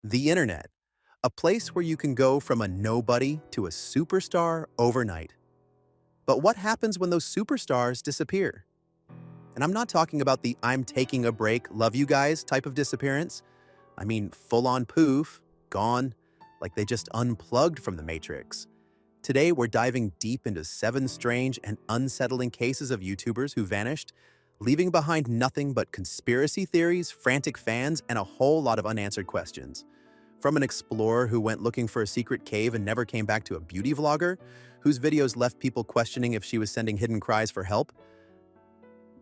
The internet, a place where you can go from a nobody to a superstar overnight. But what happens when those superstars disappear? And I'm not talking about the I'm taking a break, love you guys type of disappearance. I mean full-on poof, gone, like they just unplugged from the Matrix. Today, we're diving deep into 7 strange and unsettling cases of YouTubers who vanished, leaving behind nothing but conspiracy theories, frantic fans, and a whole lot of unanswered questions. From an explorer who went looking for a secret cave and never came back to a beauty vlogger, whose videos left people questioning if she was sending hidden cries for help.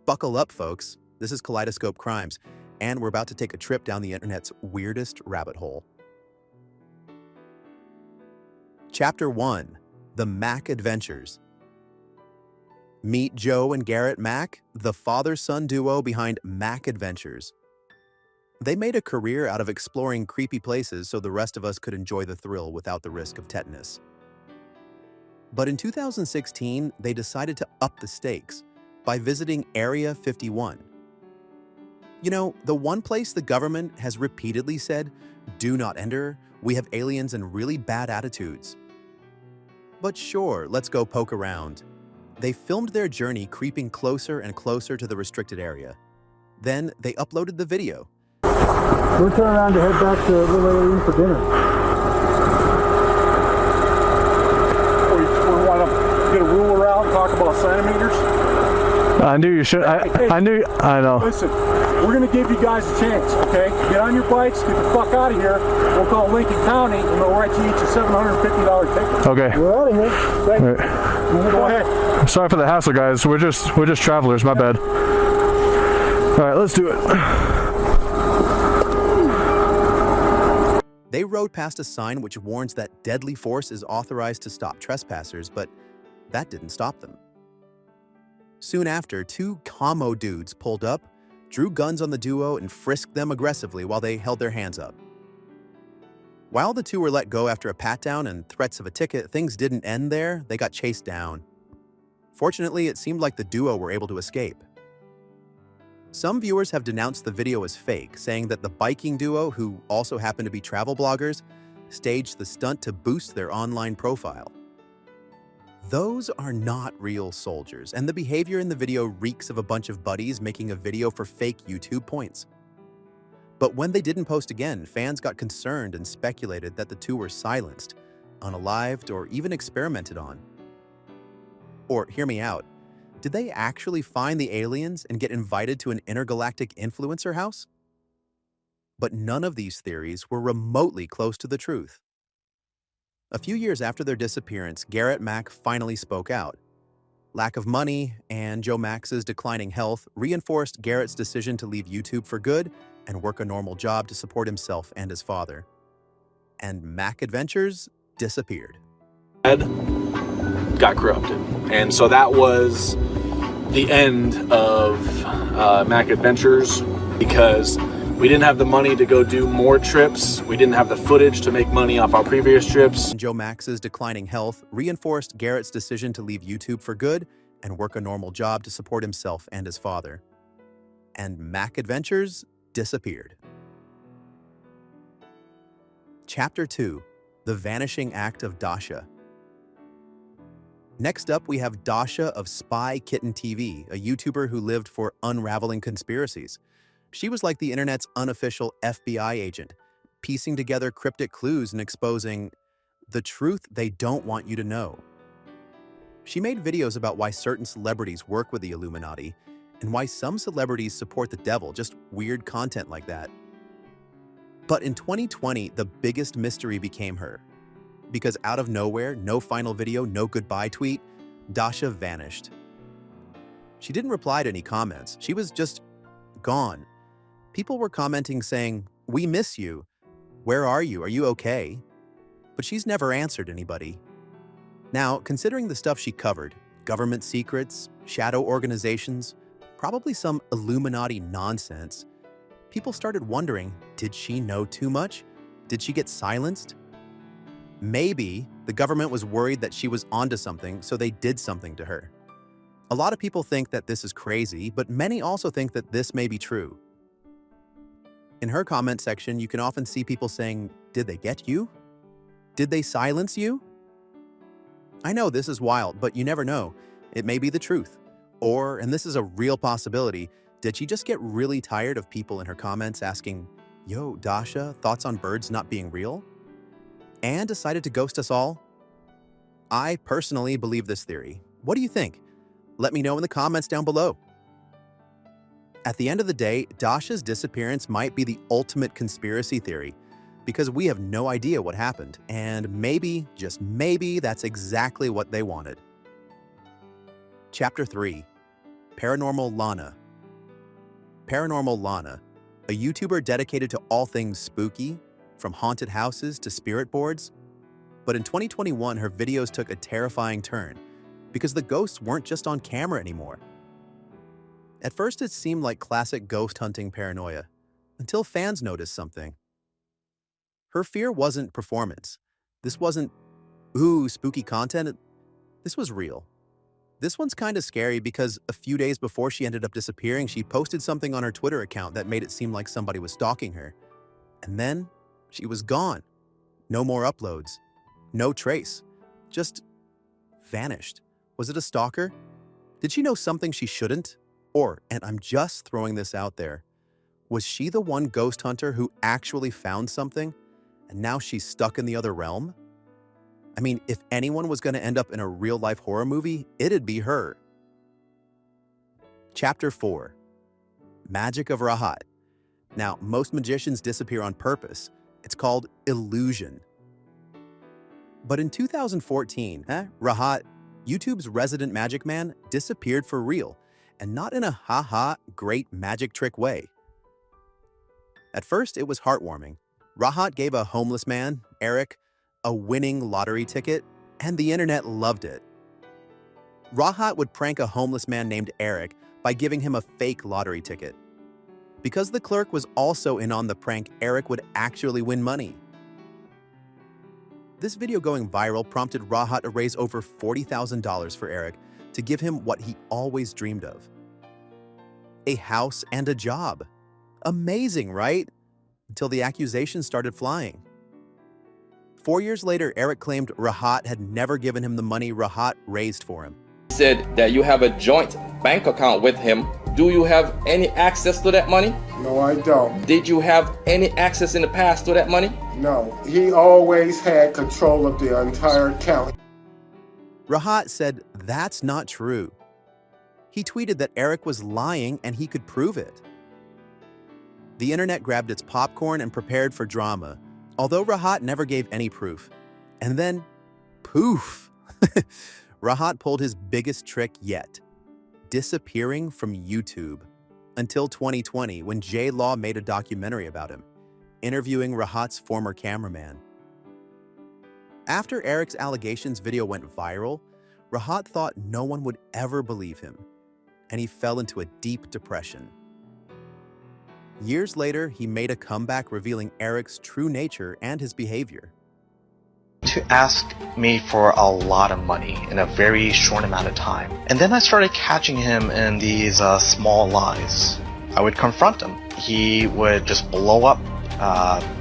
Buckle up, folks. This is Kaleidoscope Crimes, and we're about to take a trip down the internet's weirdest rabbit hole. Chapter 1. The Mac Adventures. Meet Joe and Garrett Mac, the father-son duo behind Mac Adventures. They made a career out of exploring creepy places so the rest of us could enjoy the thrill without the risk of tetanus. But in 2016, they decided to up the stakes by visiting Area 51. You know, the one place the government has repeatedly said, "Do not enter, we have aliens and really bad attitudes." But sure, let's go poke around. They filmed their journey creeping closer and closer to the restricted area. Then they uploaded the video. We're turning around to head back to Little Italy for dinner. We want to get a ruler out and talk about centimeters? I knew you should. I know. Listen, we're going to give you guys a chance, okay? Get on your bikes, get the fuck out of here. We'll call Lincoln County and they'll write you each a $750 ticket. Okay. We're out of here. Thank you. Go ahead. Sorry for the hassle, guys. We're just travelers. My bad. All right, let's do it. They rode past a sign which warns that deadly force is authorized to stop trespassers, but that didn't stop them. Soon after, 2 commo dudes pulled up, drew guns on the duo, and frisked them aggressively while they held their hands up. While the 2 were let go after a pat-down and threats of a ticket, things didn't end there. They got chased down. Fortunately, it seemed like the duo were able to escape. Some viewers have denounced the video as fake, saying that the biking duo, who also happen to be travel bloggers, staged the stunt to boost their online profile. Those are not real soldiers, and the behavior in the video reeks of a bunch of buddies making a video for fake YouTube points. But when they didn't post again, fans got concerned and speculated that the 2 were silenced, unalived, or even experimented on. Or, hear me out, did they actually find the aliens and get invited to an intergalactic influencer house? But none of these theories were remotely close to the truth. A few years after their disappearance, Garrett Mac finally spoke out. Lack of money and Joe Max's declining health reinforced Garrett's decision to leave YouTube for good and work a normal job to support himself and his father. And Mac Adventures disappeared. Got corrupted, and so that was the end of Mac Adventures, because we didn't have the money to go do more trips. We didn't have the footage to make money off our previous trips. Joe Max's declining health reinforced Garrett's decision to leave YouTube for good and work a normal job to support himself and his father. And Mac Adventures disappeared. Chapter 2. The Vanishing Act of Dasha. Next up, we have Dasha of Spy Kitten TV, a YouTuber who lived for unraveling conspiracies. She was like the internet's unofficial FBI agent, piecing together cryptic clues and exposing the truth they don't want you to know. She made videos about why certain celebrities work with the Illuminati and why some celebrities support the devil, just weird content like that. But in 2020, the biggest mystery became her. Because out of nowhere, no final video, no goodbye tweet, Dasha vanished. She didn't reply to any comments. She was just gone. People were commenting saying, "We miss you. Where are you? Are you okay?" But she's never answered anybody. Now, considering the stuff she covered, government secrets, shadow organizations, probably some Illuminati nonsense, people started wondering, did she know too much? Did she get silenced? Maybe the government was worried that she was onto something, so they did something to her. A lot of people think that this is crazy, but many also think that this may be true. In her comment section, you can often see people saying, "Did they get you? Did they silence you?" I know this is wild, but you never know. It may be the truth. Or, and this is a real possibility, did she just get really tired of people in her comments asking, "Yo, Dasha, thoughts on birds not being real?" and decided to ghost us all? I personally believe this theory. What do you think? Let me know in the comments down below. At the end of the day, Dasha's disappearance might be the ultimate conspiracy theory because we have no idea what happened, and maybe, just maybe, that's exactly what they wanted. Chapter 3. Paranormal Lana. Paranormal Lana, a YouTuber dedicated to all things spooky, from haunted houses to spirit boards. But in 2021, her videos took a terrifying turn because the ghosts weren't just on camera anymore. At first, it seemed like classic ghost hunting paranoia, until fans noticed something. Her fear wasn't performance. This wasn't, ooh, spooky content. This was real. This one's kind of scary because a few days before she ended up disappearing, she posted something on her Twitter account that made it seem like somebody was stalking her. And then she was gone. No more uploads. No trace. Just vanished. Was it a stalker? Did she know something she shouldn't? Or, and I'm just throwing this out there, was she the one ghost hunter who actually found something and now she's stuck in the other realm? I mean, if anyone was going to end up in a real-life horror movie, it'd be her. Chapter 4. Magic of Rahat. Now, most magicians disappear on purpose. It's called illusion. But in 2014, Rahat, YouTube's resident magic man, disappeared for real, and not in a ha-ha, great magic trick way. At first, it was heartwarming. Rahat gave a homeless man, Eric, a winning lottery ticket, and the internet loved it. Rahat would prank a homeless man named Eric by giving him a fake lottery ticket. Because the clerk was also in on the prank, Eric would actually win money. This video going viral prompted Rahat to raise over $40,000 for Eric to give him what he always dreamed of: a house and a job. Amazing, right? Until the accusations started flying. 4 years later, Eric claimed Rahat had never given him the money Rahat raised for him. He said that you have a joint bank account with him. Do you have any access to that money? No, I don't. Did you have any access in the past to that money? No, he always had control of the entire account. Rahat said that's not true. He tweeted that Eric was lying and he could prove it. The internet grabbed its popcorn and prepared for drama, although Rahat never gave any proof. And then, poof! Rahat pulled his biggest trick yet, disappearing from YouTube, until 2020 when J Law made a documentary about him, interviewing Rahat's former cameraman. After Eric's allegations video went viral, Rahat thought no one would ever believe him, and he fell into a deep depression. Years later, he made a comeback revealing Eric's true nature and his behavior. To ask me for a lot of money in a very short amount of time. And then I started catching him in these small lies. I would confront him. He would just blow up,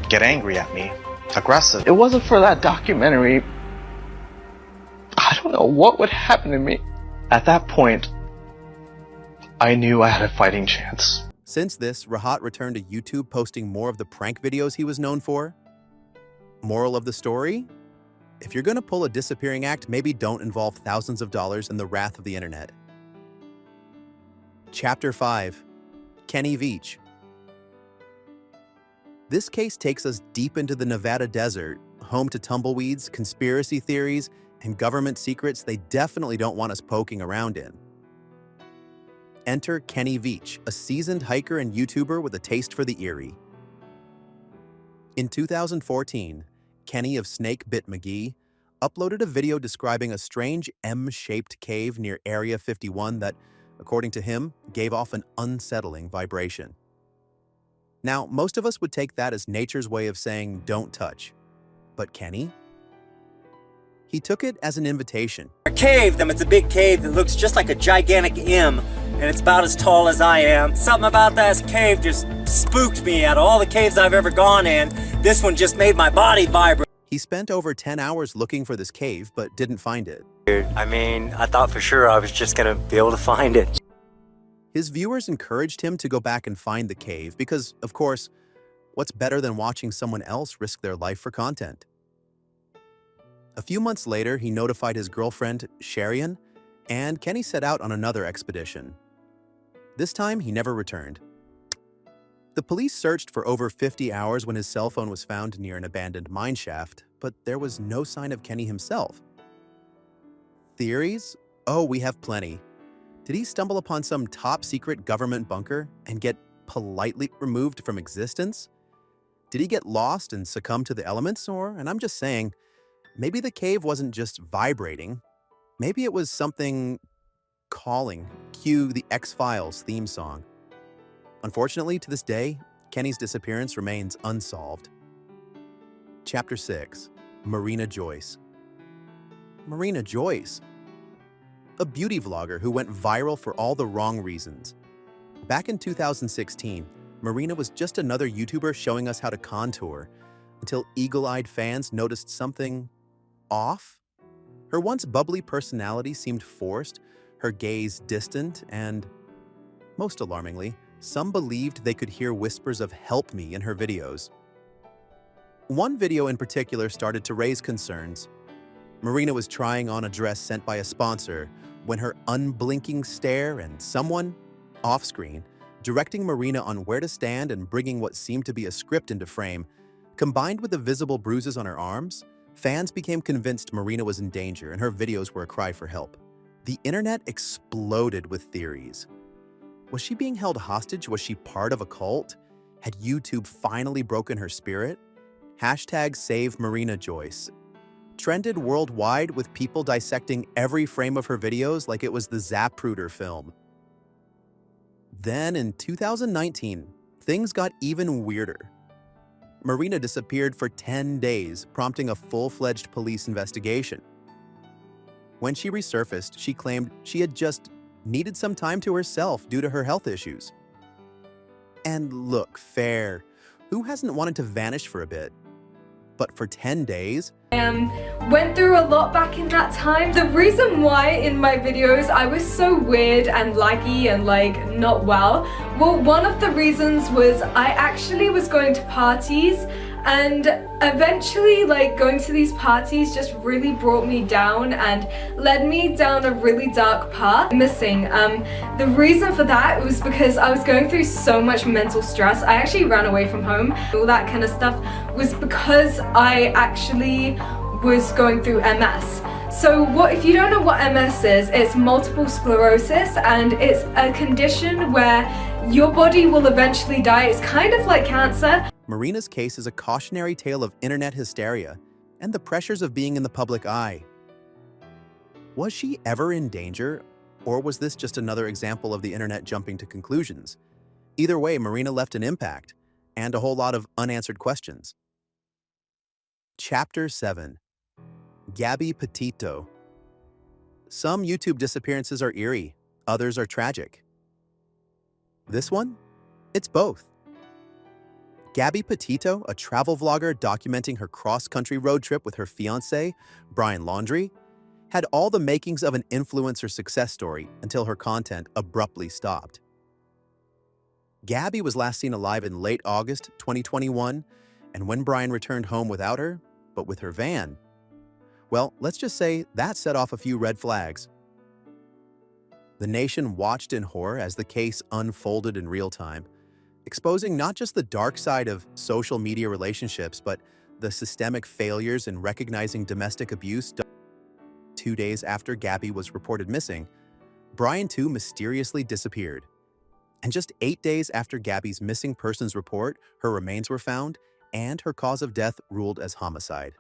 get angry at me, aggressive. It wasn't for that documentary, I don't know what would happen to me. At that point, I knew I had a fighting chance. Since this, Rahat returned to YouTube, posting more of the prank videos he was known for. Moral of the story? If you're gonna pull a disappearing act, maybe don't involve thousands of dollars in the wrath of the internet. Chapter 5. Kenny Veach. This case takes us deep into the Nevada desert, home to tumbleweeds, conspiracy theories, and government secrets they definitely don't want us poking around in. Enter Kenny Veach, a seasoned hiker and YouTuber with a taste for the eerie. In 2014, Kenny of Snake Bit McGee uploaded a video describing a strange M-shaped cave near Area 51 that, according to him, gave off an unsettling vibration. Now, most of us would take that as nature's way of saying, don't touch. But Kenny? He took it as an invitation. A cave, it's a big cave that looks just like a gigantic M, and it's about as tall as I am. Something about that cave just spooked me. Out of all the caves I've ever gone in, this one just made my body vibrate. He spent over 10 hours looking for this cave, but didn't find it. I mean, I thought for sure I was just gonna be able to find it. His viewers encouraged him to go back and find the cave because, of course, what's better than watching someone else risk their life for content? A few months later, he notified his girlfriend, Sharian, and Kenny set out on another expedition. This time, he never returned. The police searched for over 50 hours when his cell phone was found near an abandoned mine shaft, but there was no sign of Kenny himself. Theories? Oh, we have plenty. Did he stumble upon some top-secret government bunker and get politely removed from existence? Did he get lost and succumb to the elements? Or, and I'm just saying, maybe the cave wasn't just vibrating. Maybe it was something calling. Cue the X-Files theme song. Unfortunately, to this day, Kenny's disappearance remains unsolved. Chapter 6. Marina Joyce. Marina Joyce. A beauty vlogger who went viral for all the wrong reasons. Back in 2016, Marina was just another YouTuber showing us how to contour, until eagle-eyed fans noticed something off. Her once bubbly personality seemed forced, her gaze distant, and, most alarmingly, some believed they could hear whispers of "help me" in her videos. One video in particular started to raise concerns. Marina was trying on a dress sent by a sponsor when her unblinking stare and someone, off-screen, directing Marina on where to stand and bringing what seemed to be a script into frame, combined with the visible bruises on her arms, fans became convinced Marina was in danger and her videos were a cry for help. The internet exploded with theories. Was she being held hostage? Was she part of a cult? Had YouTube finally broken her spirit? Hashtag Save Marina Joyce trended worldwide with people dissecting every frame of her videos like it was the Zapruder film. Then in 2019, things got even weirder. Marina disappeared for 10 days, prompting a full-fledged police investigation. When she resurfaced, she claimed she had just needed some time to herself due to her health issues. And look, fair. Who hasn't wanted to vanish for a bit? But for 10 days? Went through a lot back in that time. The reason why in my videos I was so weird and laggy and like not well, one of the reasons was I actually was going to parties, and eventually like going to these parties just really brought me down and led me down a really dark path. Missing. The reason for that was because I was going through so much mental stress. I actually ran away from home. All that kind of stuff was because I actually was going through MS. So if you don't know what MS is, it's multiple sclerosis, and it's a condition where your body will eventually die. It's kind of like cancer. Marina's case is a cautionary tale of internet hysteria and the pressures of being in the public eye. Was she ever in danger, or was this just another example of the internet jumping to conclusions? Either way, Marina left an impact and a whole lot of unanswered questions. Chapter 7. Gabby Petito. Some YouTube disappearances are eerie, others are tragic. This one? It's both. Gabby Petito, a travel vlogger documenting her cross-country road trip with her fiancé, Brian Laundrie, had all the makings of an influencer success story until her content abruptly stopped. Gabby was last seen alive in late August 2021, and when Brian returned home without her, but with her van, well, let's just say that set off a few red flags. The nation watched in horror as the case unfolded in real time, exposing not just the dark side of social media relationships, but the systemic failures in recognizing domestic abuse. 2 days after Gabby was reported missing, Brian too mysteriously disappeared. And just 8 days after Gabby's missing persons report, her remains were found and her cause of death ruled as homicide.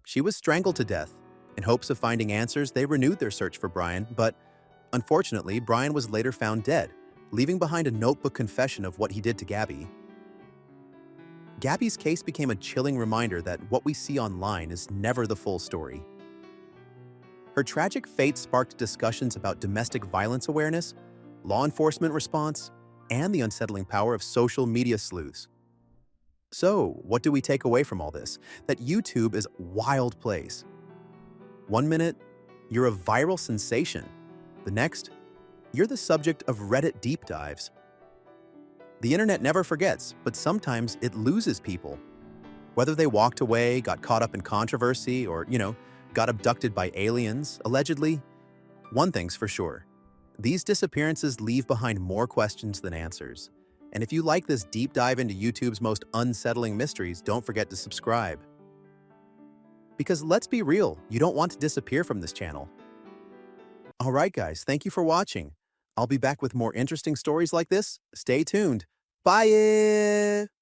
She was strangled to death. In hopes of finding answers, they renewed their search for Brian, but unfortunately, Brian was later found dead, leaving behind a notebook confession of what he did to Gabby. Gabby's case became a chilling reminder that what we see online is never the full story. Her tragic fate sparked discussions about domestic violence awareness, law enforcement response, and the unsettling power of social media sleuths. So, what do we take away from all this? That YouTube is a wild place. One minute, you're a viral sensation. The next, you're the subject of Reddit deep dives. The internet never forgets, but sometimes it loses people. Whether they walked away, got caught up in controversy, or, got abducted by aliens, allegedly, one thing's for sure. These disappearances leave behind more questions than answers. And if you like this deep dive into YouTube's most unsettling mysteries, don't forget to subscribe. Because let's be real, you don't want to disappear from this channel. Alright guys, thank you for watching. I'll be back with more interesting stories like this. Stay tuned. Bye!